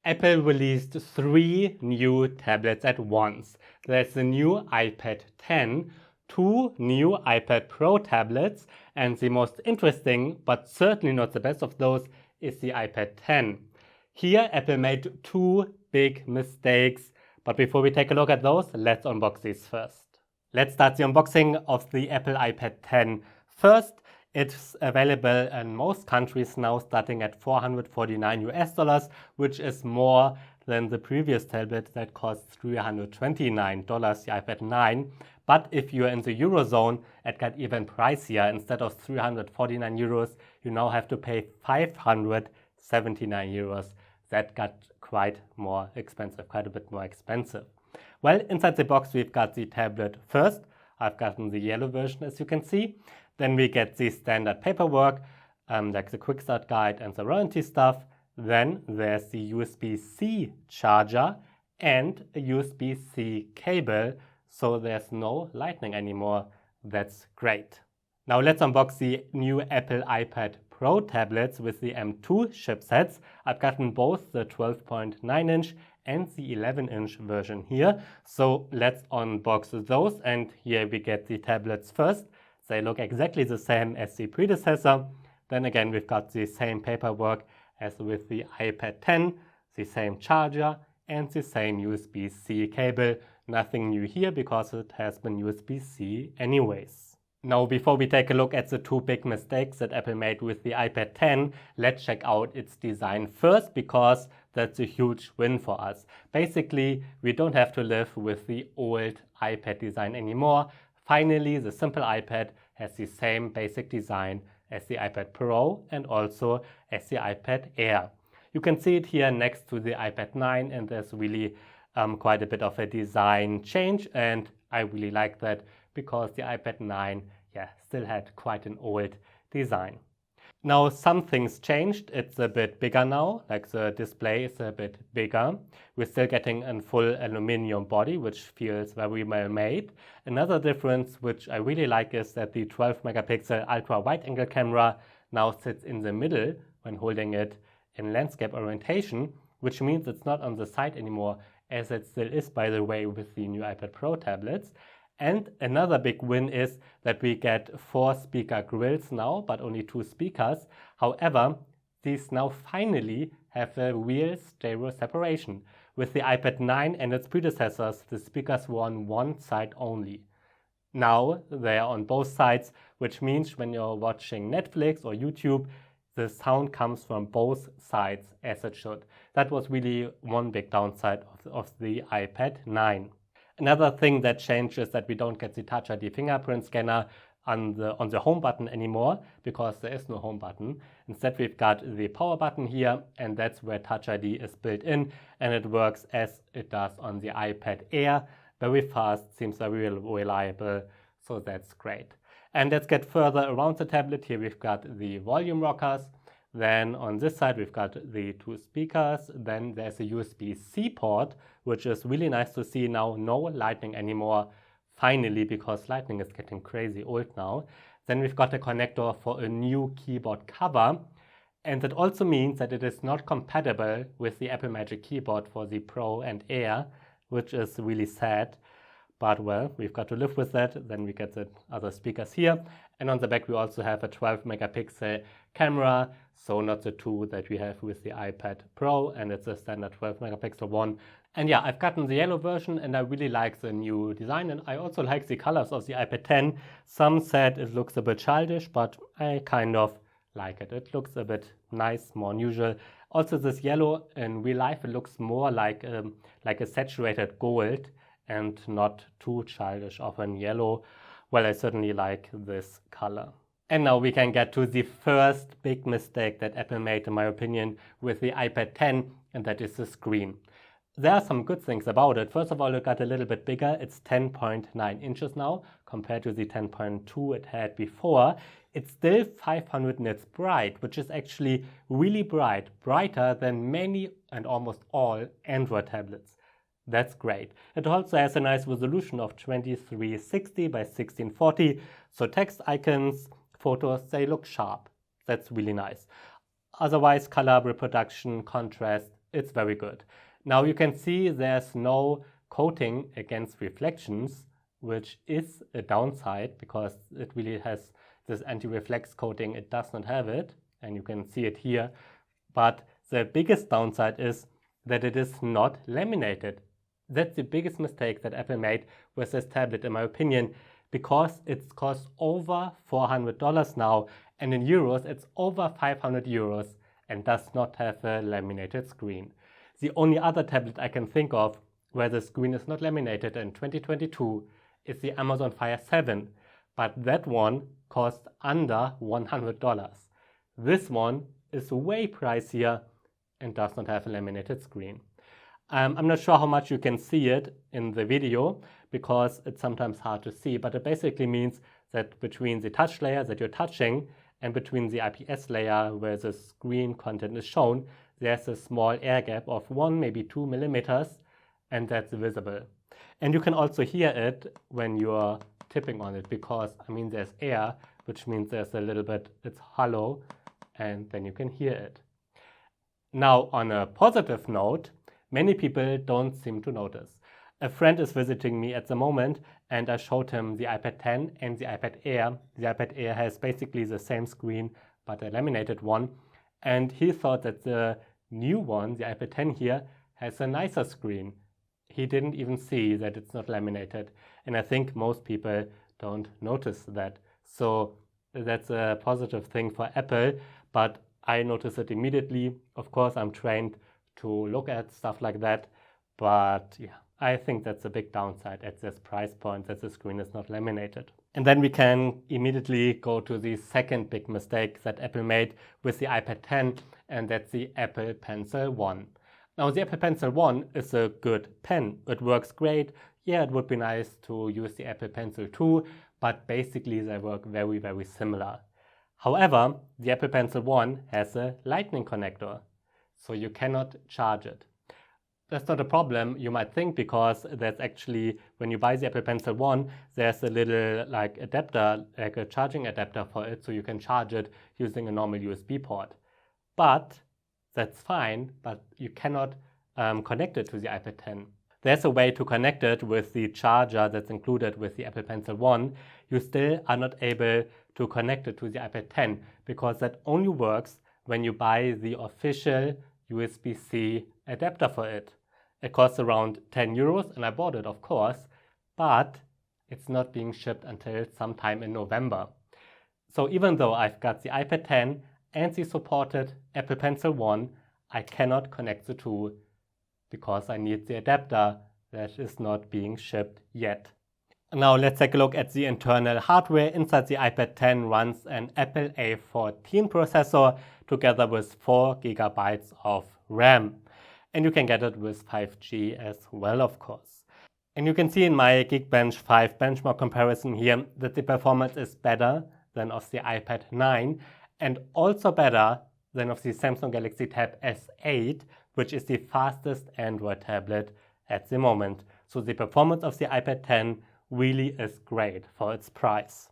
Apple released 3 new tablets at once. There's the new iPad 10, 2 new iPad Pro tablets, and the most interesting, but certainly not the best of those, is the iPad 10. Here, Apple made 2 big mistakes, but before we take a look at those, let's unbox these first. Let's start the unboxing of the Apple iPad 10 first. It's available in most countries now starting at $449, which is more than the previous tablet that costs $329, the iPad 9. But if you're in the Eurozone, it got even pricier. Instead of 349 euros, you now have to pay 579 euros. That got quite more expensive, quite a bit more expensive. Well, inside the box, we've got the tablet first. I've gotten the yellow version, as you can see. Then we get the standard paperwork, like the quick start guide and the warranty stuff. Then there's the USB-C charger and a USB-C cable, so there's no lightning anymore. That's great. Now let's unbox the new Apple iPad Pro tablets with the M2 chipsets. I've gotten both the 12.9-inch and the 11-inch version here. So let's unbox those, and here we get the tablets first. They look exactly the same as the predecessor. Then again, we've got the same paperwork as with the iPad 10, the same charger and the same USB-C cable. Nothing new here because it has been USB-C anyways. Now, before we take a look at the 2 big mistakes that Apple made with the iPad 10, let's check out its design first, because that's a huge win for us. Basically, we don't have to live with the old iPad design anymore. Finally, the simple iPad has the same basic design as the iPad Pro and also as the iPad Air. You can see it here next to the iPad 9, and there's really quite a bit of a design change, and I really like that because the iPad 9 still had quite an old design. Now some things changed. It's a bit bigger now, like the display is a bit bigger. We're still getting a full aluminum body, which feels very well made. Another difference which I really like is that the 12 megapixel ultra wide angle camera now sits in the middle when holding it in landscape orientation, which means it's not on the side anymore, as it still is, by the way, with the new iPad Pro tablets. And another big win is that we get 4 speaker grills now, but only 2 speakers. However, these now finally have a real stereo separation. With the iPad 9 and its predecessors, the speakers were on one side only. Now they are on both sides, which means when you're watching Netflix or YouTube, the sound comes from both sides as it should. That was really one big downside of the iPad 9. Another thing that changed is that we don't get the Touch ID fingerprint scanner on the home button anymore, because there is no home button. Instead, we've got the power button here, and that's where Touch ID is built in, and it works as it does on the iPad Air. Very fast, seems very reliable, so that's great. And let's get further around the tablet. Here we've got the volume rockers. Then on this side, we've got the 2 speakers. Then there's a USB-C port, which is really nice to see now. No lightning anymore, finally, because lightning is getting crazy old now. Then we've got a connector for a new keyboard cover. And that also means that it is not compatible with the Apple Magic Keyboard for the Pro and Air, which is really sad. But well, we've got to live with that. Then we get the other speakers here. And on the back, we also have a 12 megapixel camera. So not the 2 that we have with the iPad Pro, and it's a standard 12 megapixel one. And yeah, I've gotten the yellow version, and I really like the new design. And I also like the colors of the iPad 10. Some said it looks a bit childish, but I kind of like it. It looks a bit nice, more unusual. Also, this yellow, in real life, it looks more like a saturated gold and not too childish of a yellow. Well, I certainly like this color. And now we can get to the first big mistake that Apple made, in my opinion, with the iPad 10, and that is the screen. There are some good things about it. First of all, it got a little bit bigger. It's 10.9 inches now compared to the 10.2 it had before. It's still 500 nits bright, which is actually really bright, brighter than many and almost all Android tablets. That's great. It also has a nice resolution of 2360 by 1640, so text icons, photos, they look sharp. That's really nice. Otherwise, color reproduction, contrast, it's very good. Now you can see there's no coating against reflections, which is a downside because it really has this anti-reflex coating. It does not have it, and you can see it here. But the biggest downside is that it is not laminated. That's the biggest mistake that Apple made with this tablet, in my opinion, because it's cost over $400 now, and in euros it's over 500 euros and does not have a laminated screen. The only other tablet I can think of where the screen is not laminated in 2022 is the Amazon Fire 7, but that one cost under $100. This one is way pricier and does not have a laminated screen. I'm not sure how much you can see it in the video because it's sometimes hard to see, but it basically means that between the touch layer that you're touching and between the IPS layer where the screen content is shown, there's a small air gap of 1, maybe 2 millimeters, and that's visible. And you can also hear it when you're tipping on it because, I mean, there's air, which means there's a little bit, it's hollow, and then you can hear it. Now, on a positive note, many people don't seem to notice. A friend is visiting me at the moment and I showed him the iPad 10 and the iPad Air. The iPad Air has basically the same screen but a laminated one, and he thought that the new one, the iPad 10 here, has a nicer screen. He didn't even see that it's not laminated, and I think most people don't notice that. So that's a positive thing for Apple, but I notice it immediately. Of course, I'm trained to look at stuff like that, but yeah, I think that's a big downside at this price point, that the screen is not laminated. And then we can immediately go to the second big mistake that Apple made with the iPad 10, and that's the Apple Pencil 1. Now, the Apple Pencil 1 is a good pen. It works great. Yeah, it would be nice to use the Apple Pencil 2, but basically they work very, very similar. However, the Apple Pencil 1 has a Lightning connector, so you cannot charge it. That's not a problem, you might think, because that's actually, when you buy the Apple Pencil 1, there's a little like adapter, like a charging adapter for it, so you can charge it using a normal USB port. But that's fine, but you cannot connect it to the iPad 10. There's a way to connect it with the charger that's included with the Apple Pencil 1. You still are not able to connect it to the iPad 10 because that only works when you buy the official USB-C adapter for it. It costs around 10 euros and I bought it, of course, but it's not being shipped until sometime in November. So even though I've got the iPad 10 and the supported Apple Pencil 1, I cannot connect the two because I need the adapter that is not being shipped yet. Now let's take a look at the internal hardware. Inside the iPad 10 runs an Apple A14 processor together with 4 GB of RAM. And you can get it with 5G as well, of course. And you can see in my Geekbench 5 benchmark comparison here that the performance is better than of the iPad 9 and also better than of the Samsung Galaxy Tab S8, which is the fastest Android tablet at the moment. So the performance of the iPad 10 really is great for its price.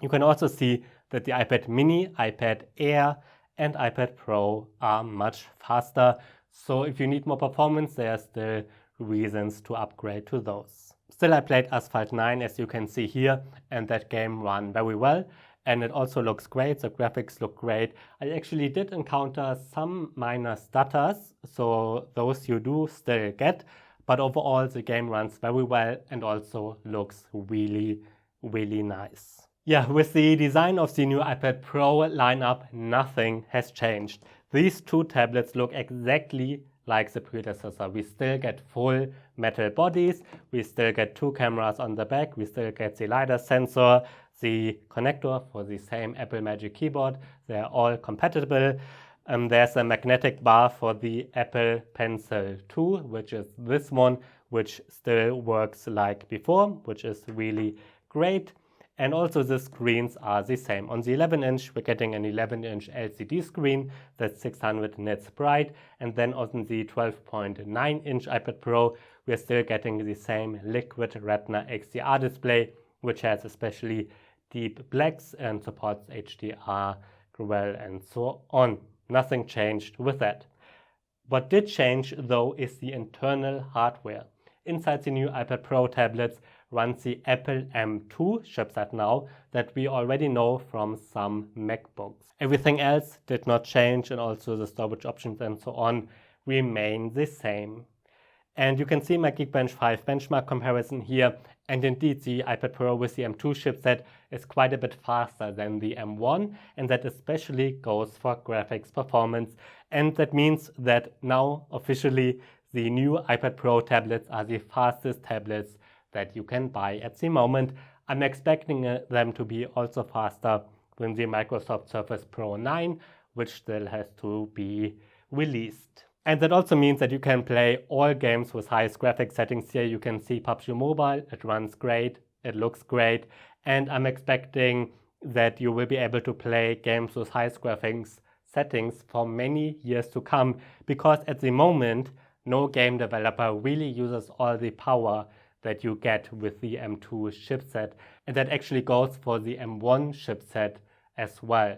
You can also see that the iPad mini, iPad Air and iPad Pro are much faster. So if you need more performance, there are still reasons to upgrade to those. Still, I played Asphalt 9, as you can see here, and that game ran very well. And it also looks great, the graphics look great. I actually did encounter some minor stutters, so those you do still get. But overall, the game runs very well and also looks really, really nice. Yeah, with the design of the new iPad Pro lineup, nothing has changed. These two tablets look exactly like the predecessor. We still get full metal bodies, we still get 2 cameras on the back, we still get the LiDAR sensor, the connector for the same Apple Magic Keyboard. They're all compatible. There's a magnetic bar for the Apple Pencil 2, which is this one, which still works like before, which is really great. And also the screens are the same. On the 11-inch, we're getting an 11-inch LCD screen that's 600 nits bright. And then on the 12.9-inch iPad Pro, we're still getting the same Liquid Retina XDR display, which has especially deep blacks and supports HDR well and so on. Nothing changed with that. What did change though is the internal hardware. Inside the new iPad Pro tablets runs the Apple M2 chipset now that we already know from some MacBooks. Everything else did not change, and also the storage options and so on remain the same. And you can see my Geekbench 5 benchmark comparison here, and indeed the iPad Pro with the M2 chipset is quite a bit faster than the M1, and that especially goes for graphics performance. And that means that now officially the new iPad Pro tablets are the fastest tablets that you can buy at the moment. I'm expecting them to be also faster than the Microsoft Surface Pro 9, which still has to be released. And that also means that you can play all games with highest graphics settings here. You can see PUBG Mobile, it runs great, it looks great, and I'm expecting that you will be able to play games with highest graphics settings for many years to come, because at the moment no game developer really uses all the power that you get with the M2 chipset, and that actually goes for the M1 chipset as well.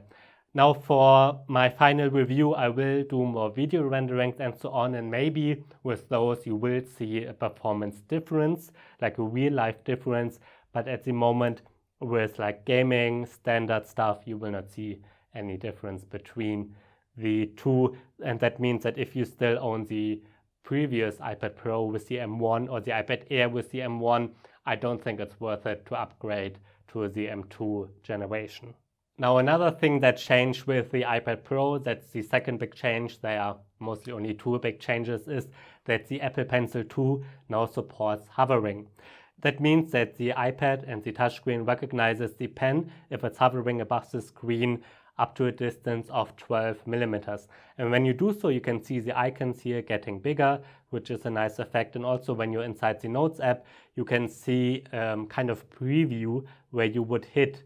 Now for my final review, I will do more video renderings and so on, and maybe with those you will see a performance difference, like a real life difference, but at the moment with like gaming standard stuff you will not see any difference between the two. And that means that if you still own the previous iPad Pro with the M1 or the iPad Air with the M1, I don't think it's worth it to upgrade to the M2 generation. Now another thing that changed with the iPad Pro, that's the second big change, there are mostly only two big changes, is that the Apple Pencil 2 now supports hovering. That means that the iPad and the touchscreen recognizes the pen if it's hovering above the screen up to a distance of 12 millimeters. And when you do so, you can see the icons here getting bigger, which is a nice effect. And also when you're inside the Notes app, you can see kind of preview where you would hit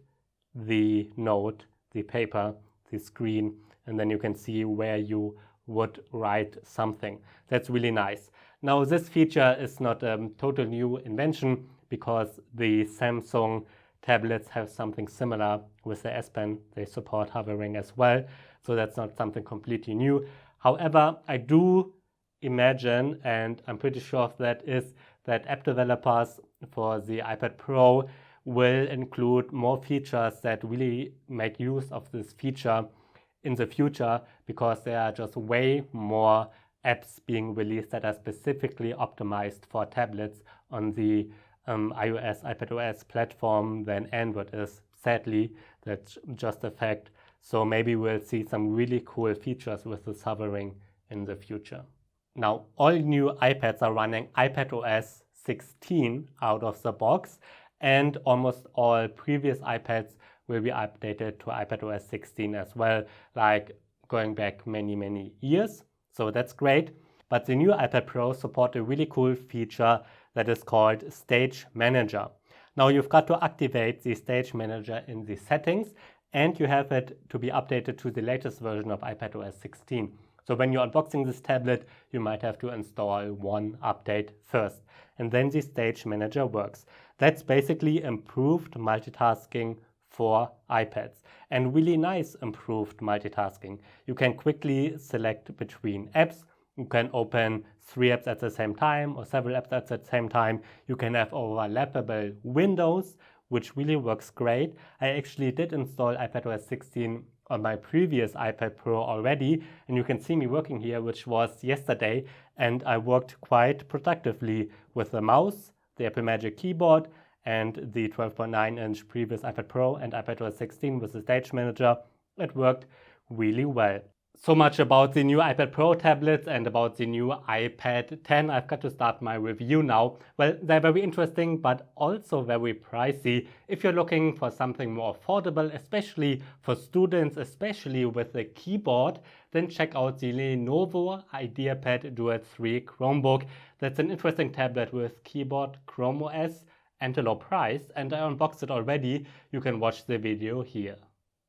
the note, the paper, the screen, and then you can see where you would write something. That's really nice. Now this feature is not a total new invention, because the Samsung tablets have something similar with the S Pen. They support hovering as well, so that's not something completely new. However, I do imagine, and I'm pretty sure of that, is that app developers for the iPad Pro will include more features that really make use of this feature in the future, because there are just way more apps being released that are specifically optimized for tablets on the iOS, iPadOS platform than Android is. Sadly, that's just a fact. So maybe we'll see some really cool features with this hovering in the future. Now, all new iPads are running iPadOS 16 out of the box, and almost all previous iPads will be updated to iPadOS 16 as well, like going back many years. So that's great. But the new iPad Pro support a really cool feature that is called Stage Manager. Now you've got to activate the Stage Manager in the settings, and you have it to be updated to the latest version of iPadOS 16. So when you're unboxing this tablet, you might have to install one update first, and then the Stage Manager works. That's basically improved multitasking for iPads, and really nice improved multitasking. You can quickly select between apps. You can open 3 apps at the same time or several apps at the same time. You can have overlappable windows, which really works great. I actually did install iPadOS 16 on my previous iPad Pro already, and you can see me working here, which was yesterday, and I worked quite productively with the mouse, the Apple Magic Keyboard, and the 12.9-inch previous iPad Pro and iPadOS 16 with the Stage Manager. It worked really well. So much about the new iPad Pro tablets and about the new iPad 10. I've got to start my review now. Well, they're very interesting, but also very pricey. If you're looking for something more affordable, especially for students, especially with a keyboard, then check out the Lenovo IdeaPad Duet 3 Chromebook. That's an interesting tablet with keyboard, Chrome OS, and a low price, and I unboxed it already. You can watch the video here.